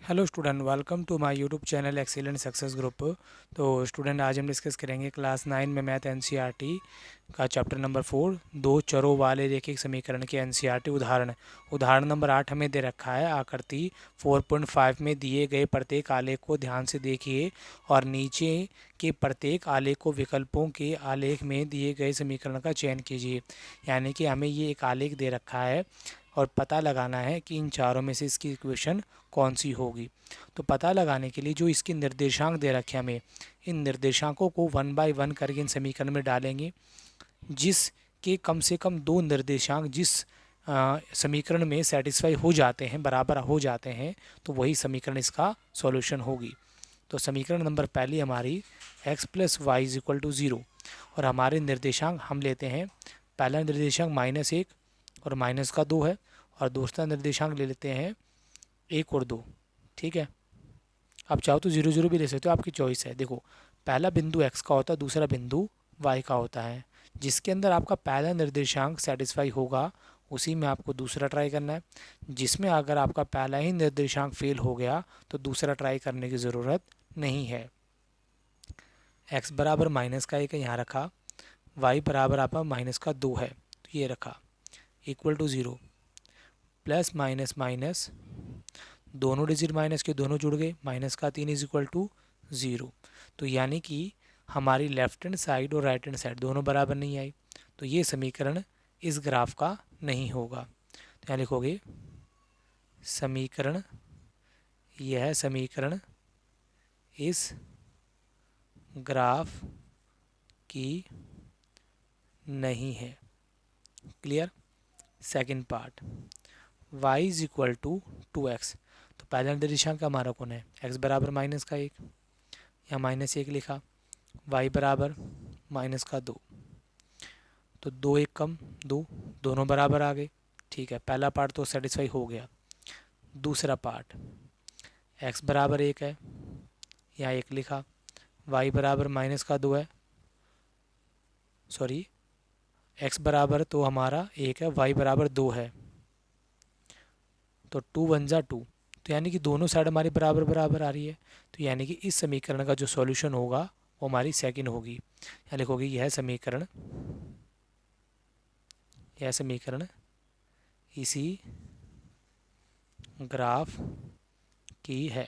Hello student, welcome to my YouTube channel excellent success group. तो student, आज हम discuss करेंगे क्लास 9 में मैथ एनसीईआरटी का चैप्टर नंबर 4, दो चरों वाले रैखिक समीकरण के एनसीईआरटी उदाहरण। उदाहरण नंबर 8 हमें दे रखा है। आकृति 4.5 में दिए गए प्रत्येक आलेख को ध्यान से देखिए और नीचे के प्रत्येक आलेख को विकल्पों के आलेख में दिए गए समीकरण का चयन कीजिए। यानी कि हमें ये एक आलेख दे रखा है और पता लगाना है कि इन चारों में से इसकी इक्वेशन कौन सी होगी। तो पता लगाने के लिए जो इसके निर्देशांक दे रखे हमें, इन निर्देशांकों को 1 बाय 1 करके इन समीकरण में डालेंगे। जिसके कम से कम दो निर्देशांक जिस समीकरण में सेटिस्फाई हो जाते हैं, बराबर हो जाते हैं, तो वही समीकरण इसका सॉल्यूशन होगी। तो समीकरण नंबर पहली हमारी x plus Y is equal to 0 और हमारे निर्देशांक हम लेते हैं। पहला निर्देशांक -1 और -2 है और दूसरा निर्देशांक ले लेते हैं 1 और 2। ठीक है, आप चाहो तो 0 0 भी ले सकते हो, आपकी चॉइस है। देखो, पहला बिंदु x का होता है, दूसरा बिंदु y का होता है। जिसके अंदर आपका पहला निर्देशांक सेटिस्फाई होगा उसी में आपको दूसरा ट्राई करना है। जिसमें अगर आपका पहला ही निर्देशांक फेल हो गया तो दूसरा ट्राई करने की ज़रूरत नहीं है। x बराबर -1 है यहाँ रखा, y बराबर आपका -2 है तो ये रखा, equal to 0, plus minus minus दोनों डिजिट माइनस के दोनों जुड़ गए, -3 इज इक्वल टू 0। तो यानी कि हमारी लेफ्ट हैंड साइड और राइट हैंड साइड दोनों बराबर नहीं आई, तो ये समीकरण इस ग्राफ का नहीं होगा। तो यहाँ लिखोगे समीकरण, यह समीकरण इस ग्राफ की नहीं है। Clear. Second part, y is equal to 2x। तो पहला निर्देशांक हमारा कौन है, x बराबर -1, या -1 लिखा, y बराबर -2। तो 2 1 कम 2, दोनों बराबर आ गए। ठीक है, पहला पार्ट तो सेटिस्फाई हो गया। दूसरा पार्ट, x बराबर 1 है, यहाँ 1 लिखा, y बराबर -2 है, सॉरी x बराबर तो हमारा 1 है, y बराबर 2 है, तो 2 1 जा 2। तो यानी कि दोनों साइड हमारी बराबर बराबर आ रही है। तो यानी कि इस समीकरण का जो सॉल्यूशन होगा वो हमारी सेकंड होगी। यहाँ लिखोगे यह समीकरण इसी ग्राफ की है।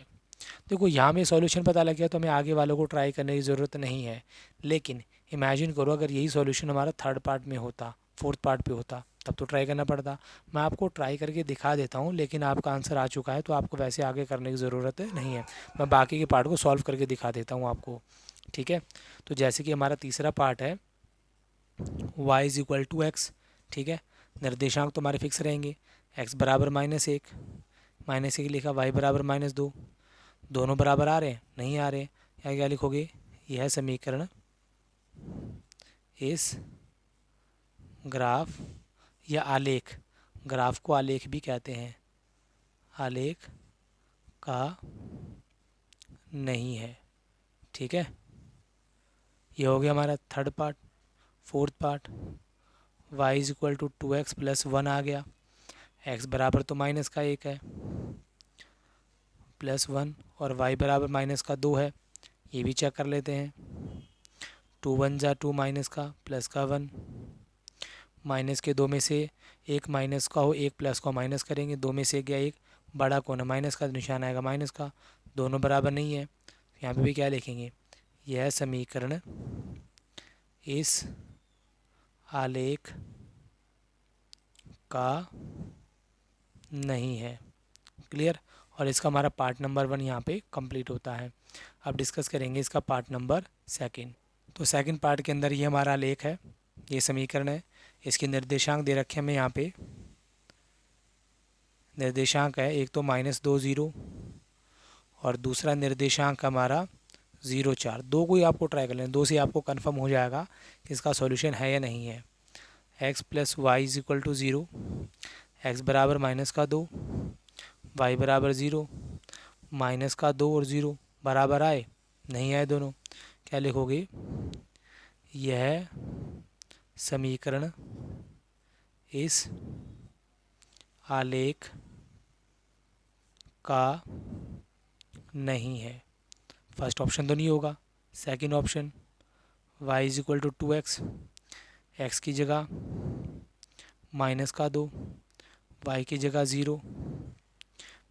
देखो, यहाँ में सॉल्यूशन पता लग गया तो हमें आगे वालों को ट्राई करने की ज़रूरत नहीं है। लेकिन इमेजिन करो अगर यही सॉल्यूशन हमारा थर्ड पार्ट में होता, फोर्थ पार्ट पे होता, तब तो ट्राई करना पड़ता। मैं आपको ट्राई करके दिखा देता हूँ, लेकिन आपका आंसर आ चुका है तो आपको वैसे आगे करने की ज़रूरत नहीं है। मैं बाकी के पार्ट को सॉल्व करके दिखा देता हूँ आपको। ठीक है, तो जैसे कि हमारा तीसरा पार्ट है y is equal to X. ठीक है, निर्देशांक तो हमारे फिक्स रहेंगे, x बराबर -1 लिखा, y बराबर -2। दोनों बराबर आ रहे हैं, नहीं आ रहे हैं। या क्या लिखोगे, यह समीकरण इस ग्राफ या आलेख, ग्राफ को आलेख भी कहते हैं, आलेख का नहीं है। ठीक है, ये हो गया हमारा third part. Fourth part, y is equal to 2x plus 1 आ गया, x बराबर तो -1 है, +1, और y बराबर -2 है, ये भी चेक कर लेते हैं। 2 1 जा 2 माइनस का प्लस का 1, माइनस के दो में से एक माइनस का हो, एक प्लस को माइनस करेंगे, दो में से गया एक, बड़ा कौन है, माइनस का, निशान आएगा माइनस का। दोनों बराबर नहीं है, यहाँ पे भी क्या लिखेंगे, यह समीकरण इस आलेख का नहीं है। क्लियर। और इसका हमारा पार्ट नंबर 1 यहाँ पे कंप्लीट होता है। अब डिस्कस करेंगे इसका पार्ट नंबर 2। तो सेकंड पार्ट के अंदर ये हमारा आलेख है, ये समीकरण है, इसके निर्देशांक दे रखे हमें यहाँ पे। निर्देशांक है एक तो -2 0 और दूसरा निर्देशांक हमारा 0 4। दो को ही आपको ट्राई कर लेना, दो से आपको कंफर्म हो जाएगा कि इसका सॉल्यूशन है या नहीं है। x plus Y is equal to 0, X बराबर -2, y बराबर 0, -2 और 0 बराबर आए, नहीं आए दोनों। क्या लिखोगे, यह समीकरण इस आलेख का नहीं है। फर्स्ट ऑप्शन तो नहीं होगा। Second option y is equal to 2x, x की जगह -2, y की जगह 0,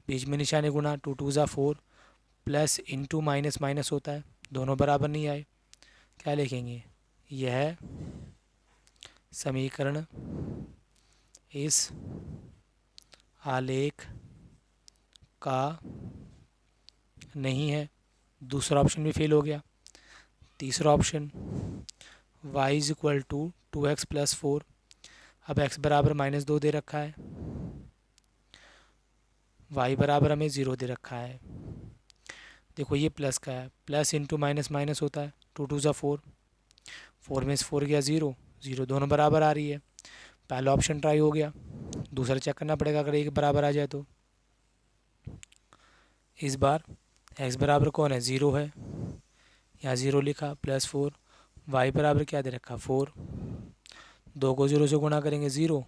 बीच में निशाने गुना, 2 2 ज़ा 4, प्लस इंटू माइनस माइनस होता है, दोनों बराबर नहीं आए, क्या लिखेंगे? यह समीकरण इस आलेख का नहीं है। दूसरा ऑप्शन भी फेल हो गया। तीसरा option y is equal to 2x plus 4, अब x बराबर -2 दे रखा है, y बराबर हमें 0 दे रखा है। देखो ये प्लस का है, प्लस इंटू माइनस माइनस होता है, 2 2 ज़ा 4, 4 में से 4 गया 0, 0 दोनों बराबर आ रही है। पहला ऑप्शन ट्राई हो गया, दूसरा चेक करना पड़ेगा अगर एक बराबर आ जाए तो। इस बार x बराबर कौन है? 0 है, यहाँ 0 लिखा, प्लस 4, y बराबर क्या दे रखा? 4, 2 को 0 से गुणा करेंगे 0,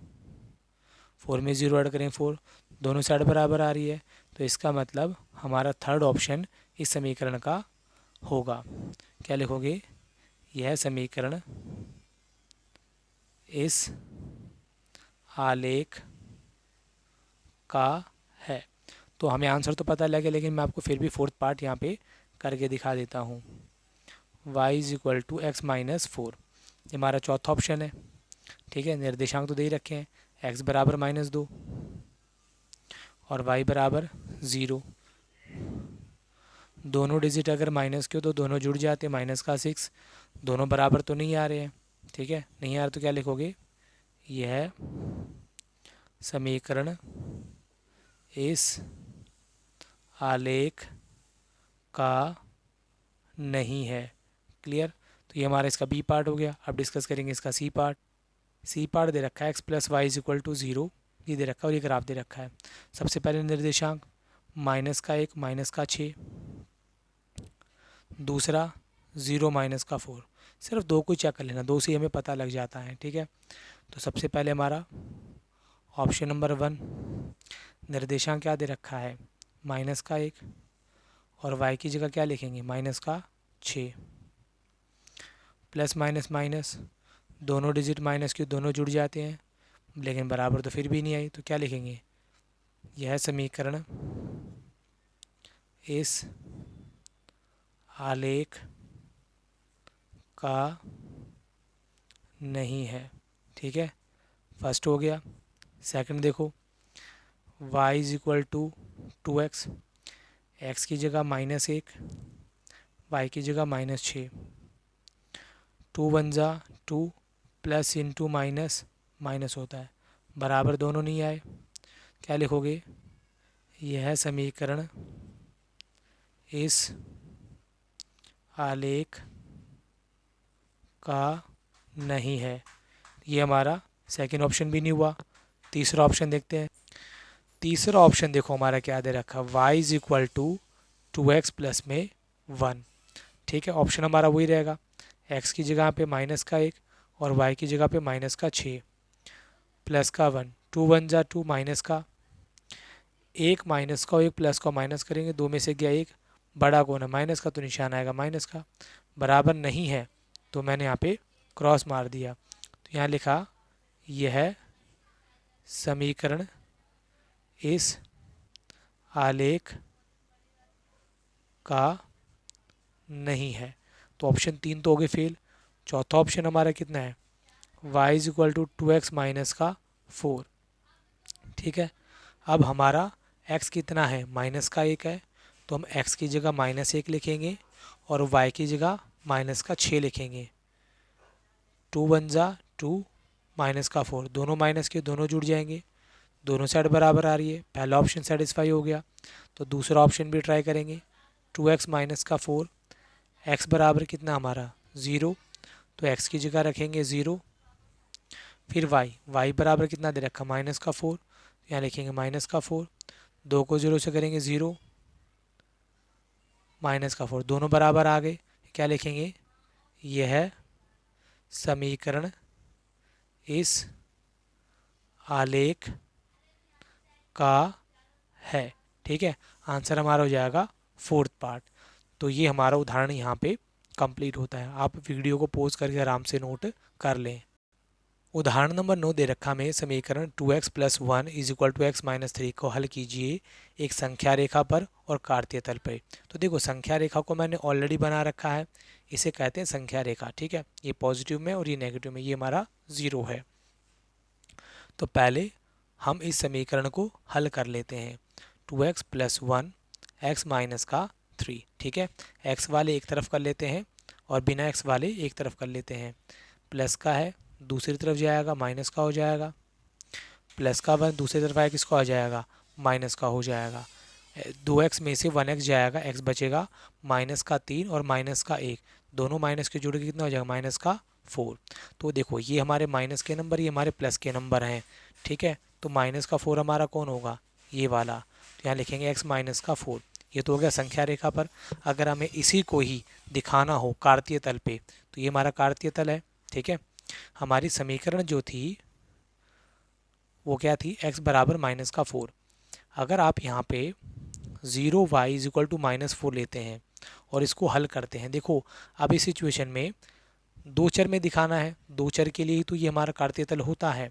4 में 0 ऐड करेंगे 4, दोनों साइड बराबर आ रही है, तो इसका मतलब हमारा थर्ड ऑप्शन इस समीकरण का होगा। क्या लिखोगे? यह समीकरण इस आलेख का है। तो हमें आंसर तो पता लगे, लेकिन मैं आपको फिर भी फोर्थ पार्ट यहाँ पे करके दिखा देता हूँ। y is equal to X minus 4, ये हमारा चौथा ऑप्शन है। ठीक है, निर्देशांक तो दे ही रखे हैं, x बराबर -2 और y बराबर 0। दोनों डिजिट अगर माइनस के हो तो दोनों जुड़ जाते, माइनस का 6, दोनों बराबर तो नहीं आ रहे हैं। ठीक है, नहीं आ रहे तो क्या लिखोगे? यह समीकरण इस आलेख का नहीं है। क्लियर? तो ये हमारा इसका बी पार्ट हो गया। अब डिस्कस करेंगे इसका सी पार्ट। सी पार्ट दे रखा है x plus Y is equal to 0, ये दे रखा है और ये ग्राफ दे रखा है। सबसे पहले निर्देशांक -1 -6, दूसरा 0 -4। सिर्फ दो को चेक कर लेना, दो से हमें पता लग जाता है। ठीक है, तो सबसे पहले हमारा ऑप्शन नंबर 1, निर्देशांक क्या दे रखा है? -1, और y की जगह क्या लिखेंगे? -6, प्लस माइनस माइनस, दोनों डिजिट माइनस के दोनों जुड़ जाते हैं, लेकिन बराबर तो फिर भी नहीं आई, तो क्या लिखेंगे? यह समीकरण इस आलेख का नहीं है। ठीक है, फर्स्ट हो गया। सेकंड देखो, y is equal to 2x, x की जगह -1, y की जगह -6, 2 1 ज़ा 2, प्लस इंटू माइनस माइनस होता है, बराबर दोनों नहीं आए, क्या लिखोगे? यह समीकरण इस आलेख का नहीं है। ये हमारा सेकंड ऑप्शन भी नहीं हुआ। तीसरा ऑप्शन देखते हैं। तीसरा ऑप्शन देखो हमारा क्या दे रखा, y is equal to 2x plus में 1। ठीक है, ऑप्शन हमारा वही रहेगा, x की जगह पे -1 और y की जगह पे -6, प्लस का 1, 2 1 ज़ा 2, माइनस का एक, माइनस का एक, प्लस का माइनस करेंगे, दो में से गया एक, बड़ा कौन है? माइनस का, तो निशान आएगा माइनस का, बराबर नहीं है तो मैंने यहाँ पे क्रॉस मार दिया। तो यहाँ लिखा यह समीकरण इस आलेख का नहीं है। तो ऑप्शन 3 तो हो गए फेल। चौथा ऑप्शन हमारा कितना है? y is equal to 2x minus का 4। ठीक है, अब हमारा x कितना है? -1 है, तो हम x की जगह -1 लिखेंगे और y की जगह -6 लिखेंगे। 2 1 ज़ा 2, माइनस का 4, दोनों माइनस के दोनों जुड़ जाएंगे, दोनों साइड बराबर आ रही है, पहला ऑप्शन सेटिस्फाई हो गया। तो दूसरा ऑप्शन भी ट्राई करेंगे, 2x माइनस का 4, x बराबर कितना हमारा? 0, तो x की जगह रखेंगे 0, फिर y बराबर कितना दे रखा? -4, यहाँ लिखेंगे -4, 2 को 0 से करेंगे 0, -4, दोनों बराबर आ गए, क्या लिखेंगे? यह समीकरण इस आलेख का है। ठीक है, आंसर हमारा हो जाएगा फोर्थ पार्ट। तो ये हमारा उदाहरण यहाँ पे कंप्लीट होता है। आप वीडियो को पॉज करके आराम से नोट कर लें। उदाहरण नंबर 9 दे रखा में समीकरण 2x + 1 = x - 3 को हल कीजिए एक संख्या रेखा पर और कार्तीय तल पर। तो देखो संख्या रेखा को मैंने ऑलरेडी बना रखा है, इसे कहते हैं संख्या रेखा। ठीक है, ये पॉजिटिव में और ये नेगेटिव में, ये हमारा 0 है। तो पहले हम इस समीकरण को हल कर लेते हैं। 2x + 1 x - 3। ठीक है, x वाले एक तरफ कर लेते हैं और बिना x वाले एक तरफ कर लेते हैं। प्लस का है दूसरी तरफ जाएगा, माइनस का हो जाएगा। प्लस का 1 दूसरी तरफ आया, किसका हो जाएगा, माइनस का हो जाएगा। 2x में से 1x जाएगा, x बचेगा, माइनस का 3 और माइनस का 1, दोनों माइनस के जुड़ के कितना हो जाएगा, माइनस का 4। तो देखो ये हमारे माइनस के नंबर, ये हमारे प्लस के नंबर हैं। ठीक है, तो माइनस का 4 हमारा कौन होगा, ये वाला। तो यहाँ लिखेंगे x - 4। ये तो हो गया संख्या रेखा पर। अगर हमें इसी को ही दिखाना हो कार्तीय तल पे, तो ये हमारा कार्तीय तल है। ठीक है, हमारी समीकरण जो थी वो क्या थी, x बराबर -4। अगर आप यहाँ पे 0y = -4 लेते हैं और इसको हल करते हैं, देखो अब इस सिचुएशन में दो चर में दिखाना है, दो चर के लिए ही तो ये हमारा कार्तीय तल होता है।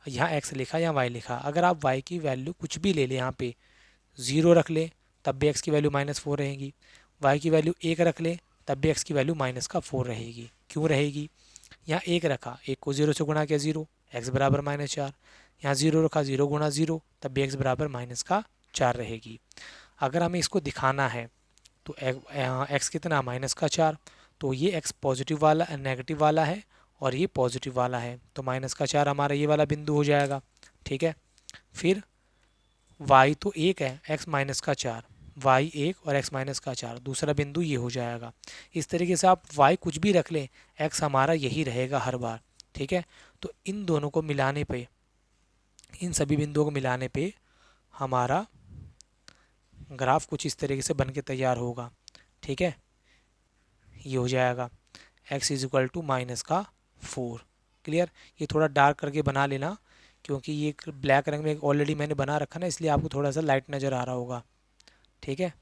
यहाँ x लिखा या y लिखा, अगर आप y की वैल्यू कुछ भी ले लें, यहाँ पे 0 रख लें तब भी x की वैल्यू -4 रहेगी, y की वैल्यू 1 रख लें तब भी x की वैल्यू -4 रहेगी। क्यों रहेगी, यहाँ 1 रखा, 1 को 0 से गुणा किया 0, x बराबर -4। यहाँ 0 रखा, 0 गुणा 0 तब भी x बराबर -4 रहेगी। अगर हमें इसको दिखाना है तो x कितना, -4। तो ये x पॉजिटिव वाला नेगेटिव वाला है और ये पॉजिटिव वाला है, तो -4 हमारा ये वाला बिंदु हो जाएगा। ठीक है, फिर y तो 1 है, x -4, y 1 और x -4, दूसरा बिंदु ये हो जाएगा। इस तरीके से आप y कुछ भी रख लें, x हमारा यही रहेगा हर बार। ठीक है, तो इन दोनों को मिलाने पे, इन सभी बिंदुओं को मिलाने पे हमारा ग्राफ कुछ इस तरीके से बन के तैयार होगा। ठीक है, ये हो जाएगा x = -4। क्लियर, ये थोड़ा डार्क करके बना लेना, क्योंकि ये ब्लैक रंग में ऑलरेडी मैंने बना रखा ना, इसलिए आपको थोड़ा सा लाइट नज़र आ रहा होगा। ठीक है,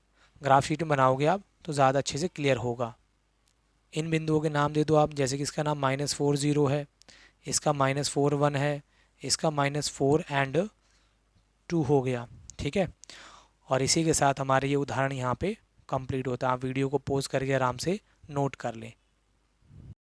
ग्राफ शीट में बनाओगे आप तो ज़्यादा अच्छे से क्लियर होगा। इन बिंदुओं के नाम दे दो आप, जैसे कि इसका नाम -40 है, इसका -41 है, इसका -4 एंड 2 हो गया। ठीक है, और इसी के साथ हमारे ये उदाहरण यहाँ पे कंप्लीट होता है। आप वीडियो को पॉज करके आराम से नोट कर लें।